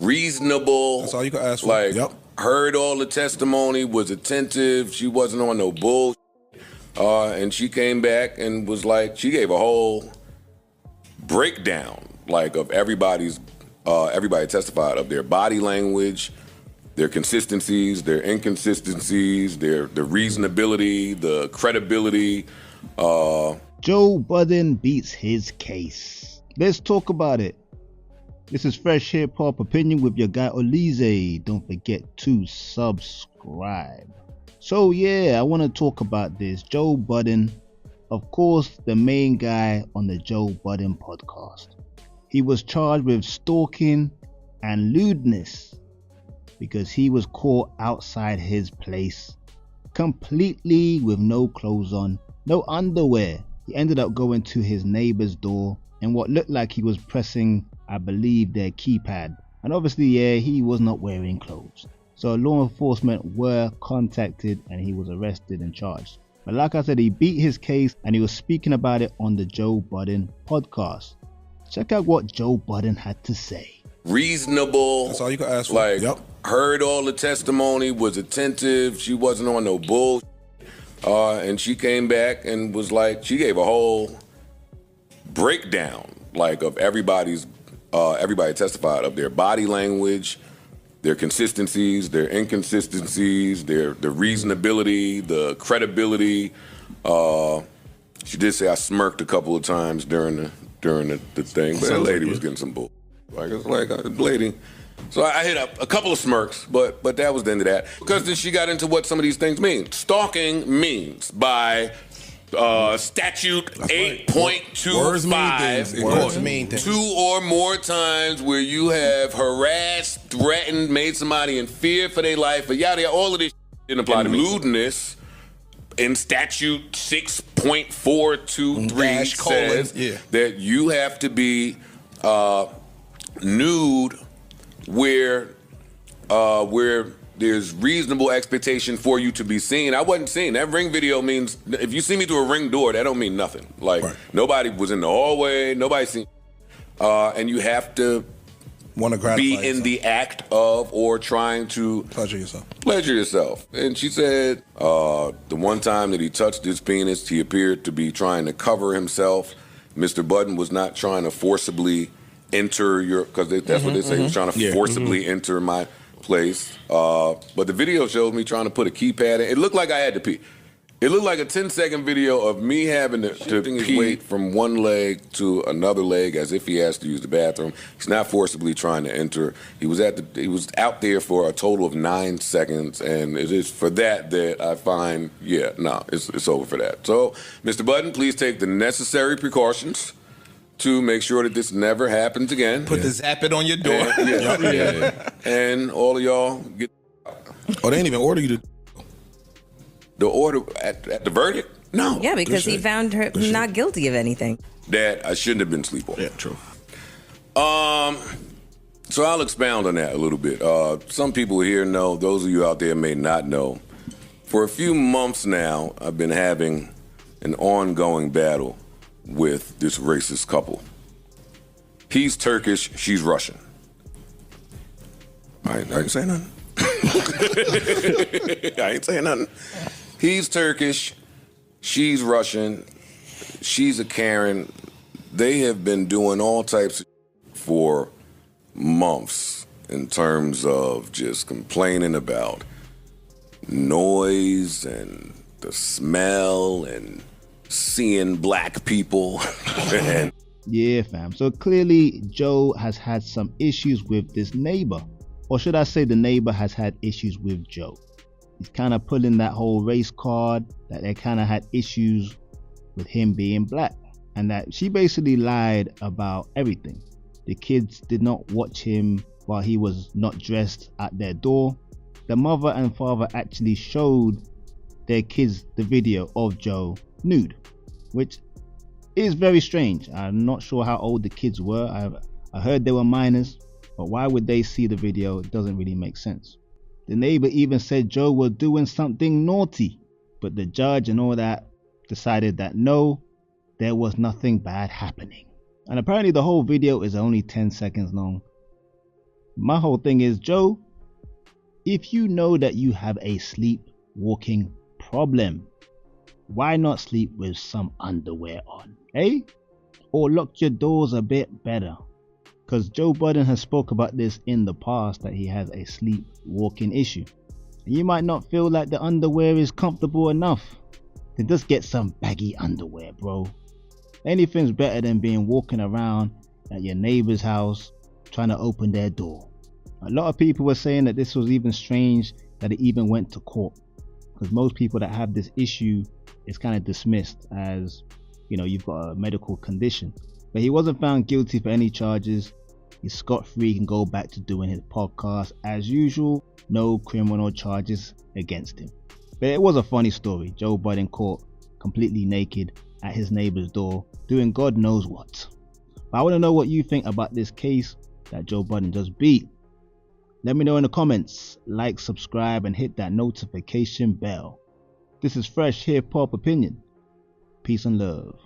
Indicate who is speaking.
Speaker 1: reasonable.
Speaker 2: That's all you can ask for.
Speaker 1: Like,
Speaker 2: yep.
Speaker 1: Heard all the testimony, was attentive. She wasn't on no bull. And she came back and was like, she gave a whole breakdown, like, of everybody testified of their body language, their consistencies, their inconsistencies, their reasonability, the credibility.
Speaker 3: Joe Budden beats his case. Let's talk about it. This is Fresh Hip Hop Opinion with your guy Olize. Don't forget to subscribe. So yeah, I want to talk about this. Joe Budden, of course, the main guy on the Joe Budden podcast. He was charged with stalking and lewdness because he was caught outside his place completely with no clothes on, no underwear. He ended up going to his neighbor's door and what looked like he was pressing, I believe, their keypad. And obviously, yeah, he was not wearing clothes. So law enforcement were contacted and he was arrested and charged. But like I said, he beat his case and he was speaking about it on the Joe Budden podcast. Check out what Joe Budden had to say.
Speaker 1: Reasonable.
Speaker 2: That's all you can ask for.
Speaker 1: Like,
Speaker 2: yep.
Speaker 1: Heard all the testimony, was attentive. She wasn't on no bull. And she came back and was like, she gave a whole breakdown, like, of everybody testified of their body language, their consistencies, their inconsistencies, their reasonability, the credibility. She did say I smirked a couple of times during the thing, but that lady was getting some bull. Like, it's like a lady. So I hit up a couple of smirks, but that was the end of that. Because then she got into what some of these things mean. Stalking means by statute 8.25,
Speaker 2: Words mean things.
Speaker 1: 2 or more times where you have harassed, threatened, made somebody in fear for their life, or yada, all of this didn't apply to me. Lewdness in statute 6.423 says that you have to be nude where there's reasonable expectation for you to be seen. I wasn't seen. That ring video means if you see me through a ring door, that don't mean nothing. Like, nobody was in the hallway, nobody seen. And you have to be in the act of or trying to
Speaker 2: pleasure yourself.
Speaker 1: And she said the one time that he touched his penis, he appeared to be trying to cover himself. Mr. Budden was not trying to forcibly enter your, because that's what they say, he was trying to forcibly enter my place. But the video shows me trying to put a keypad in. It looked like I had to pee. It looked like a 10-second video of me having to his weight from one leg to another leg as if he has to use the bathroom. He's not forcibly trying to enter. He was out there for a total of 9 seconds, and it is for that I find, it's over for that. So, Mr. Budden, please take the necessary precautions to make sure that this never happens again.
Speaker 4: Put the zap it on your door.
Speaker 1: And all of y'all get.
Speaker 2: Oh, they didn't even order you to.
Speaker 1: The order at the verdict? No.
Speaker 5: Yeah, because he found her not guilty of anything.
Speaker 1: That I shouldn't have been sleepwalking.
Speaker 2: Yeah, true.
Speaker 1: So I'll expound on that a little bit. Some people here know, those of you out there may not know. For a few months now, I've been having an ongoing battle with this racist couple. He's Turkish, she's Russian. I ain't saying nothing. I ain't saying nothing. He's Turkish, she's Russian, she's a Karen. They have been doing all types of for months in terms of just complaining about noise and the smell and seeing black people.
Speaker 3: Yeah, fam. So clearly Joe has had some issues with this neighbor. Or should I say the neighbor has had issues with Joe. He's kind of pulling that whole race card, that they kind of had issues with him being black. And that she basically lied about everything. The kids did not watch him while he was not dressed at their door. The mother and father actually showed their kids the video of Joe nude, which is very strange. I'm not sure how old the kids were. I heard they were minors, but why would they see the video? It doesn't really make sense. The neighbor even said Joe was doing something naughty, but the judge and all that decided that no, there was nothing bad happening. And apparently the whole video is only 10 seconds long. My whole thing is, Joe, if you know that you have a sleepwalking problem, why not sleep with some underwear on, eh? Or lock your doors a bit better. Because Joe Budden has spoke about this in the past, that he has a sleepwalking issue. And you might not feel like the underwear is comfortable enough. Then just get some baggy underwear, bro. Anything's better than being walking around at your neighbor's house trying to open their door. A lot of people were saying that this was even strange that it even went to court, because most people that have this issue is kind of dismissed as, you know, you've got a medical condition. But he wasn't found guilty for any charges. He's scot-free, can go back to doing his podcast as usual. No criminal charges against him. But it was a funny story. Joe Budden caught completely naked at his neighbor's door doing God knows what. But I want to know what you think about this case that Joe Budden just beat. Let me know in the comments. Like, subscribe, and hit that notification bell. This is Fresh Hip Hop Opinion. Peace and love.